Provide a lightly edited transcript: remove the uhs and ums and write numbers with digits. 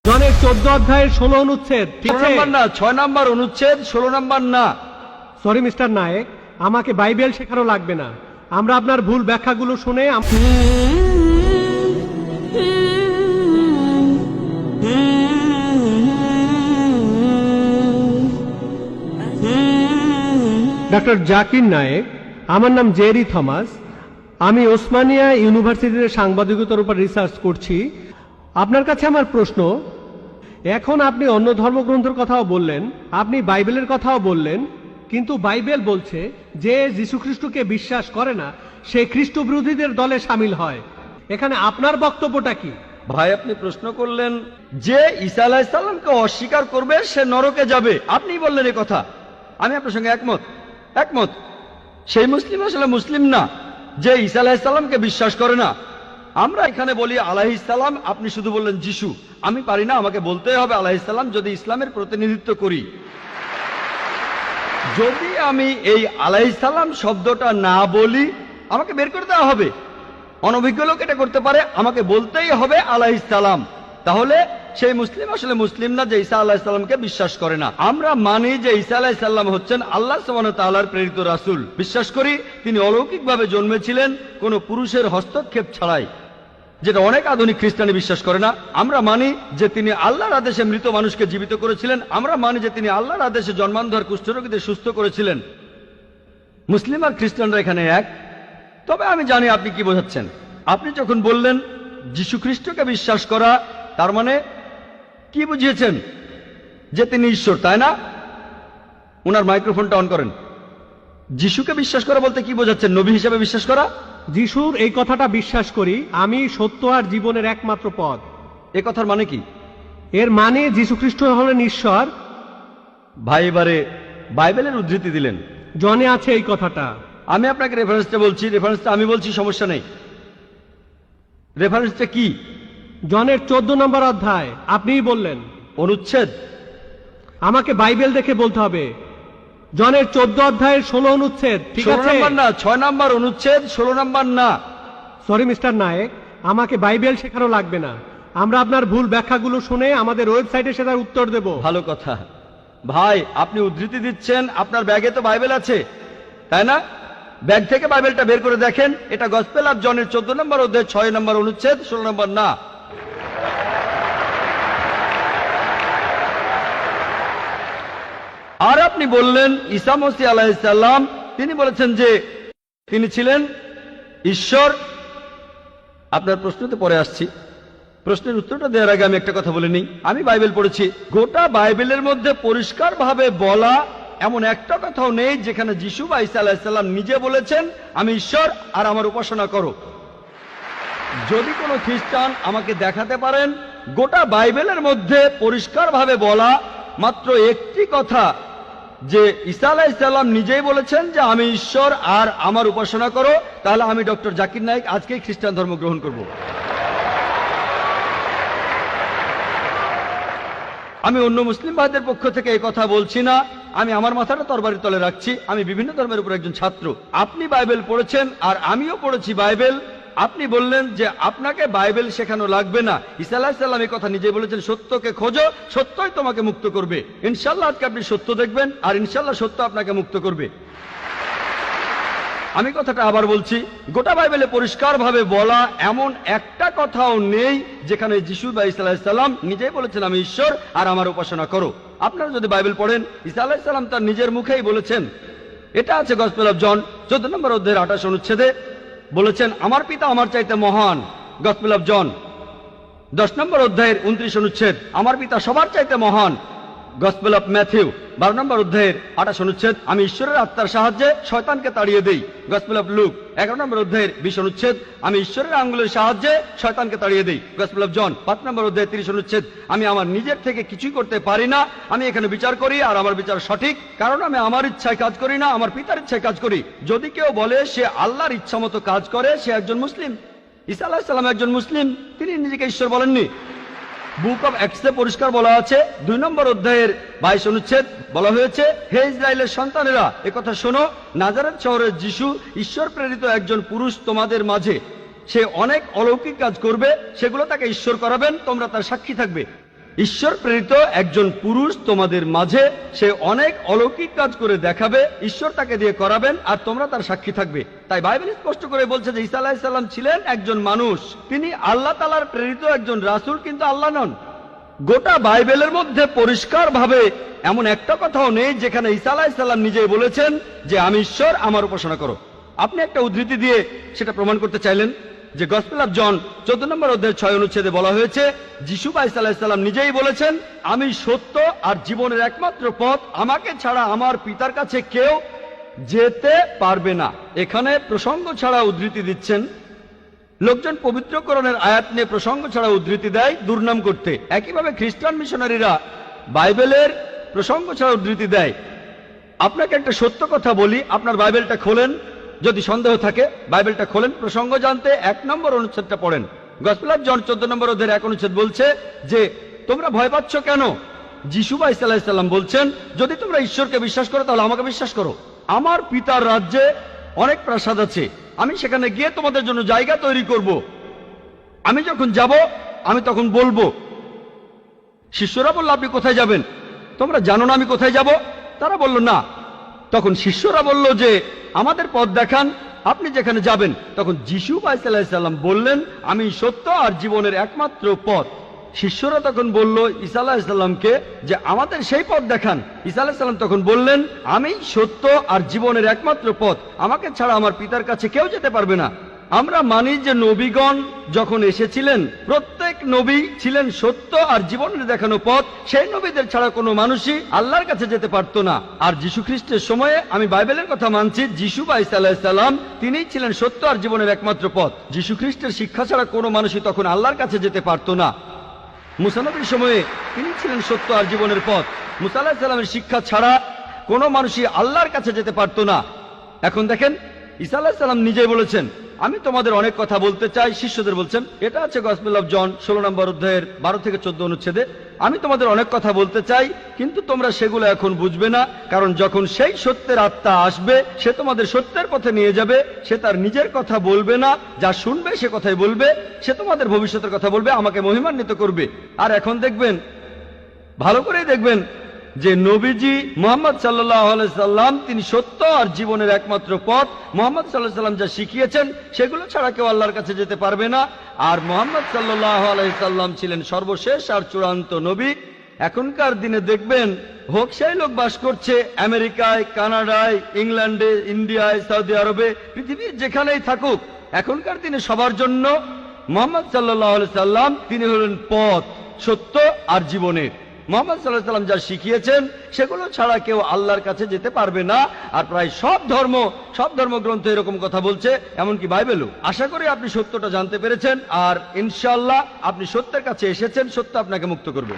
জনের 14 অধ্যায়ের 16 অনুচ্ছেদ, ঠিক আছে? না 6 নম্বর অনুচ্ছেদ 16 নম্বর না। সরি মিস্টার নায়েক, আমাকে বাইবেল শেখানো লাগবে না। আমরা আপনার ভুল ব্যাখ্যাগুলো শুনে ডক্টর জাকির নায়েক, আমার নাম জেরি থমাস। আমি ওসমানিয়া ইউনিভার্সিটির সাংবাদিকতার উপর রিসার্চ করছি। আপনার কাছে আমার প্রশ্ন, এখন আপনি অন্য ধর্মগ্রন্থের কথাও বললেন, আপনি বাইবেলের কথাও বললেন, কিন্তু বাইবেল বলছে যে যীশু খ্রিস্টকে বিশ্বাস করে না সে খ্রিস্ট বিরোধীদের দলে সামিল হয়। এখানে আপনার বক্তব্যটা কি? ভাই, আপনি প্রশ্ন করলেন যে ঈসা আলাইহিস সালামকে অস্বীকার করবে সে নরকে যাবে। আপনি বললেন এই কথা, আমি আপনার সঙ্গে একমত। সেই মুসলিম আসলে মুসলিম না যে ঈসা আলাইহিস সালামকে বিশ্বাস করে না। আমরা এখানে বলি আলাইহিস সালাম, আপনি শুধু বললেন যিশু। আমি পারি না, আমাকে বলতে হবে আলাইহিস সালাম যদি ইসলামের প্রতিনিধিত্ব করি। যদি আমি এই আলাইহিস সালাম শব্দটা না বলি আমাকে বের করে দেওয়া হবে। অনভিজ্ঞ লোক এটা করতে পারে, আমাকে বলতেই হবে আলাইহিস সালাম। তাহলে সেই মুসলিম আসলে মুসলিম না যে ঈসা আলাইহিস সালামকে বিশ্বাস করে না। আমরা মানি যে ঈসা আলাইহিস সালাম হচ্ছেন আল্লাহ সুবহানাহু ওয়া তাআলার প্রেরিত রাসূল। বিশ্বাস করি তিনি অলৌকিকভাবে জন্মেছিলেন কোনো পুরুষের হস্তক্ষেপ ছাড়াই, যেটা অনেক আধুনিক খ্রিস্টানি বিশ্বাস করে না। আমরা মানি যে তিনি আল্লাহর আদেশে মৃত মানুষকে জীবিত করেছিলেন। আমরা মানি যে তিনি আল্লাহর আদেশে জন্মান্ধর কুষ্ঠরোগীদের সুস্থ করেছিলেন। মুসলিম আর খ্রিস্টানরা এখানে এক। তবে আমি জানি আপনি কি বোঝাচ্ছেন। আপনি যখন বললেন যীশু খ্রিস্টকে বিশ্বাস করা, তার মানে কি বুঝিয়েছেন? যে তিনি ঈশ্বর, তাই না? ওনার মাইক্রোফোনটা অন করেন। যিশুকে বিশ্বাস করা বলতে কি বোঝাচ্ছেন? নবী হিসেবে বিশ্বাস করা? যিশুর এই কথাটা বিশ্বাস করি, আমি সত্য আর জীবনের একমাত্র পথ। এ কথার মানে কি? এর মানে যীশু খ্রিস্ট হলেন ঈশ্বর। ভাই এবারে বাইবেলের উদ্ধৃতি দিলেন। জনে আছে এই কথাটা। আমি আপনাকে রেফারেন্সটা বলছি, রেফারেন্সটা আমি বলছি, সমস্যা নেই। রেফারেন্সটা কি? জনের 14 নম্বর অধ্যায়, আপনিই বললেন। অনুচ্ছেদ? আমাকে বাইবেল দেখে বলতে হবে। জনের 14 অধ্যায়ের 16 অনুচ্ছেদ, ঠিক আছে? 16 নম্বর না, 6 নম্বর অনুচ্ছেদ, 16 নম্বর না। সরি মিস্টার নায়েক, আমাকে বাইবেল শেখানো লাগবে না। আমরা আপনার ভুল ব্যাখ্যাগুলো শুনে আমাদের ওয়েবসাইটে সেটার উত্তর দেব। ভালো কথা। ভাই, আপনি উদ্ধৃতি দিচ্ছেন, আপনার ব্যাগে তো বাইবেল আছে, তাই না? ব্যাগ থেকে বাইবেলটা বের করে দেখেন। এটা গসপেল অফ জনের 14 নম্বর অধ্যায় 6 নম্বর অনুচ্ছেদ, 16 নম্বর না। আর আপনি বললেন ঈসা মসীহ আলাইহিস সালাম, তিনি বলেছেন যে তিনি ছিলেন ঈশ্বর। আপনার প্রশ্নতে পরে আসছি, প্রশ্নের উত্তরটা দেওয়ার আগে আমি একটা কথা বলে নিই। আমি বাইবেল পড়েছি, গোটা বাইবেলের মধ্যে পরিষ্কারভাবে বলা এমন একটা কথাও নেই যেখানে যিশু বা ঈসা আলাইহিস সালাম নিজে বলেছেন আমি ঈশ্বর আর আমার উপাসনা করো। যদি কোনো খ্রিস্টান আমাকে দেখাতে পারেন গোটা বাইবেলের মধ্যে পরিষ্কারভাবে বলা মাত্র একটি কথা যে ঈসা আলাইহিস সালাম নিজেই বলেছেন যে আমি ঈশ্বর আর আমার উপাসনা করো, তাহলে আমি ডক্টর জাকির নায়েক আজকেই খ্রিস্টান ধর্ম গ্রহণ করব। আমি অন্য মুসলিম ভাইদের পক্ষ থেকে এই কথা বলছি না। আমি আমার মাথাটা তরবারির তলে রাখছি। আমি বিভিন্ন ধর্মের উপর একজন ছাত্র। আপনি বাইবেল পড়েছেন আর আমিও পড়েছি বাইবেল। আপনি বললেন যে আপনাকে বাইবেল শেখানো লাগবে না। ঈসা আলাইহিস সালাম এই কথা নিজে বলেছেন, সত্যকে খোঁজো, সত্যই তোমাকে মুক্ত করবে। ইনশাআল্লাহ আজকে আপনি সত্য দেখবেন আর ইনশাআল্লাহ সত্য আপনাকে মুক্ত করবে। আমি কথাটা আবার বলছি, গোটা বাইবেলে পরিষ্কারভাবে বলা এমন একটা কথাও নেই যেখানে যিশু বা ঈসা আলাইহিস সালাম নিজেই বলেছেন আমি ঈশ্বর আর আমার উপাসনা করো। আপনারা যদি বাইবেল পড়েন, ঈসা আলাইহিস সালাম তার নিজের মুখেই বলেছেন। এটা আছে গসপেল অফ জন 14 নম্বর অধ্যায়ের 28 অনুচ্ছেদে, বলেছেন আমার পিতা আমার চাইতে মহান। গসপেল অফ জন 10 নম্বর অধ্যায়ের 29 অনুচ্ছেদ, আমার পিতা সবার চাইতে মহান। গসপেল অফ ম্যাথিউ 12 নম্বর অধ্যায়ের 28 অনুচ্ছেদ, আমি ঈশ্বরের আত্মার সাহায্যে শয়তানকে তাড়িয়ে দেই। গসপেল অফ লুক 11 নম্বর অধ্যায়ের 20 অনুচ্ছেদ, আমি ঈশ্বরের আঙ্গুলের সাহায্যে শয়তানকে তাড়িয়ে দেই। গসপেল অফ জন 5 নম্বর অধ্যায়ের 30 অনুচ্ছেদ, আমি আমার নিজের থেকে কিছুই করতে পারি না, আমি এখানে বিচার করি আর আমার বিচার সঠিক, কারণ আমি আমার ইচ্ছায় কাজ করি না, আমার পিতার ইচ্ছায় কাজ করি। যদি কেউ বলে সে আল্লাহর ইচ্ছা মতো কাজ করে, সে একজন মুসলিম। ঈসা আলাইহিস সালাম একজন মুসলিম, তিনি নিজেকে ঈশ্বর বলেননি। বুক অব অ্যাক্টসে পরিষ্কার বলা আছে 2 নম্বর অধ্যায়ের 22 অনুচ্ছেদ, বলা হয়েছে হে ইসরায়েলের সন্তানেরা, একথা শোনো, নাজারেত শহরের যিশু ঈশ্বর প্রেরিত একজন পুরুষ তোমাদের মাঝে। সে অনেক অলৌকিক কাজ করবে, সেগুলো তাকে ঈশ্বর করাবেন, তোমরা তার সাক্ষী থাকবে। ঈশ্বর প্রেরিত একজন পুরুষ তোমাদের মাঝে, সে অনেক অলৌকিক কাজ করে দেখাবে, ঈশ্বর তাকে দিয়ে করাবেন আর তোমরা তার সাক্ষী থাকবে। তাই বাইবেল স্পষ্ট করে বলছে যে ঈসা আলাইহিস সালাম ছিলেন একজন মানুষ, তিনি আল্লাহ তাআলার প্রেরিত একজন রাসূল, কিন্তু আল্লাহ নন। গোটা বাইবেলের মধ্যে পরিষ্কারভাবে এমন একটা কথাও নেই যেখানে ঈসা আলাইহিস সালাম নিজেই বলেছেন যে আমি ঈশ্বর, আমার উপাসনা করো। আপনি একটা উদ্ধৃতি দিয়ে সেটা প্রমাণ করতে চাইলেন যে গসপেল অফ জন 14 নম্বর অধ্যায়ের 6 অনুচ্ছেদে বলা হয়েছে যিশু ঈসা আলাইহিস সালাম নিজেই বলেছেন আমি সত্য আর জীবনের একমাত্র পথ, আমাকে ছাড়া আমার পিতার কাছে কেউ যেতে পারবে না। এখানে প্রসঙ্গ ছাড়া উদ্ধৃতি দিচ্ছেন। লোকজন পবিত্রকরণের আয়াত নিয়ে প্রসঙ্গ ছাড়া উদ্ধৃতি দেয় দুর্নাম করতে। একইভাবে খ্রিস্টান মিশনারিরা বাইবেলের প্রসঙ্গ ছাড়া উদ্ধৃতি দেয়। আপনাকে একটা সত্য কথা বলি, আপনার বাইবেলটা খোলেন, যদি সন্দেহ থাকে বাইবেলটা খোলেন, প্রসঙ্গ জানতে 1 নম্বর অনুচ্ছেদটা পড়েন। গসপেল অফ জন 14 নম্বর অধ্যায়ের 1 অনুচ্ছেদ বলছে যে তোমরা ভয় পাচ্ছ কেন? যিশু ঈসা আলাইহিস সালাম বলছেন যদি তোমরা ঈশ্বরকে বিশ্বাস করো তাহলে আমাকে বিশ্বাস করো। আমার পিতার রাজ্যে অনেক প্রাসাদ আছে, আমি সেখানে গিয়ে তোমাদের জন্য জায়গা তৈরি করব। আমি যখন যাব আমি তখন বলবো। শিষ্যরা বলল আপনি কোথায় যাবেন? তোমরা জানো না আমি কোথায় যাব? তারা বলল না। তখন শিষ্যরা বলল যে আমাদের পথ দেখান, আপনি যেখানে যাবেন। তখন যিশু ঈসা আলাইহিস সালাম বললেন আমি সত্য আর জীবনের একমাত্র পথ। শিষ্যরা তখন বলল ঈসা আলাইহিস সালামকে যে আমাদের সেই পথ দেখান। ঈসা আলাইহিস সালাম তখন বললেন আমি সত্য আর জীবনের একমাত্র পথ, আমাকে ছাড়া আমার পিতার কাছে কেউ যেতে পারবে না। আমরা মানি যে নবীগণ যখন এসেছিলেন প্রত্যেক নবী ছিলেন সত্য আর জীবনের দেখানো পথ, সেই নবীদের ছাড়া কোনো মানুষই আল্লাহর কাছে যেতে পারতো না। আর যীশু খ্রিস্টের সময়ে আমি বাইবেলের কথা মানছি, যিশু ঈসা আলাইহিস সালাম তিনিই ছিলেন সত্য আর জীবনের একমাত্র পথ। যীশু খ্রিস্টের শিক্ষা ছাড়া কোনো মানুষই তখন আল্লাহর কাছে যেতে পারতো না। মুসা নবীর সময়ে তিনি ছিলেন সত্য আর জীবনের পথ। মুসা আলাইহিস সালামের শিক্ষা ছাড়া কোনো মানুষই আল্লাহর কাছে যেতে পারতো না। এখন দেখেন ঈসা আলাইহিস সালাম নিজেই বলেছেন আমি তোমাদের অনেক কথা বলতে চাই। শিষ্যদের বলছেন, এটা আছে গসপেল অফ জন 16 নম্বর অধ্যায়ের 12 থেকে 14 অনুচ্ছেদে, আমি তোমাদের অনেক কথা বলতে চাই কিন্তু তোমরা সেগুলো এখন বুঝবে না, কারণ যখন সেই সত্যের আত্মা আসবে সে তোমাদের সত্যের পথে নিয়ে যাবে। সে তার নিজের কথা বলবে না, যা শুনবে সে কথাই বলবে। সে তোমাদের ভবিষ্যতের কথা বলবে, আমাকে মহিমান্বিত করবে। আর এখন দেখবেন, ভালো করেই দেখবেন যে নবীজি মুহাম্মদ সাল্লাল্লাহু আলাইহি সাল্লাম তিনি সত্য আর জীবনের একমাত্র পথ। মুহাম্মদ সাল্লাল্লাহু আলাইহি সাল্লাম যা শিখিয়েছেন সেগুলো ছাড়া কেউ আল্লাহর কাছে যেতে পারবে না। আর মুহাম্মদ সাল্লাল্লাহু আলাইহি সাল্লাম ছিলেন সর্বশেষ আর চূড়ান্ত নবী। এখনকার দিনে দেখবেন হোক সেই লোক বাস করছে আমেরিকায়, কানাডায়, ইংল্যান্ডে, ইন্ডিয়ায়, সৌদি আরবে, পৃথিবীর যেখানেই থাকুক, এখনকার দিনে সবার জন্য মুহাম্মদ সাল্লাল্লাহু আলাইহি সাল্লাম তিনি হলেন পথ, সত্য আর জীবনের। মুহাম্মদ সাল্লাল্লাহু আলাইহি সাল্লাম যা শিখিয়েছেন সেগুলো ছাড়া কেউ আল্লাহর কাছে যেতে পারবে না। আর প্রায় সব ধর্মগ্রন্থ এরকম কথা বলছে, এমনকি বাইবেলও। আশা করি আপনি সত্যটা জানতে পেরেছেন আর ইনশাআল্লাহ আপনি সত্যের কাছে এসেছেন, সত্য আপনাকে মুক্ত করবে।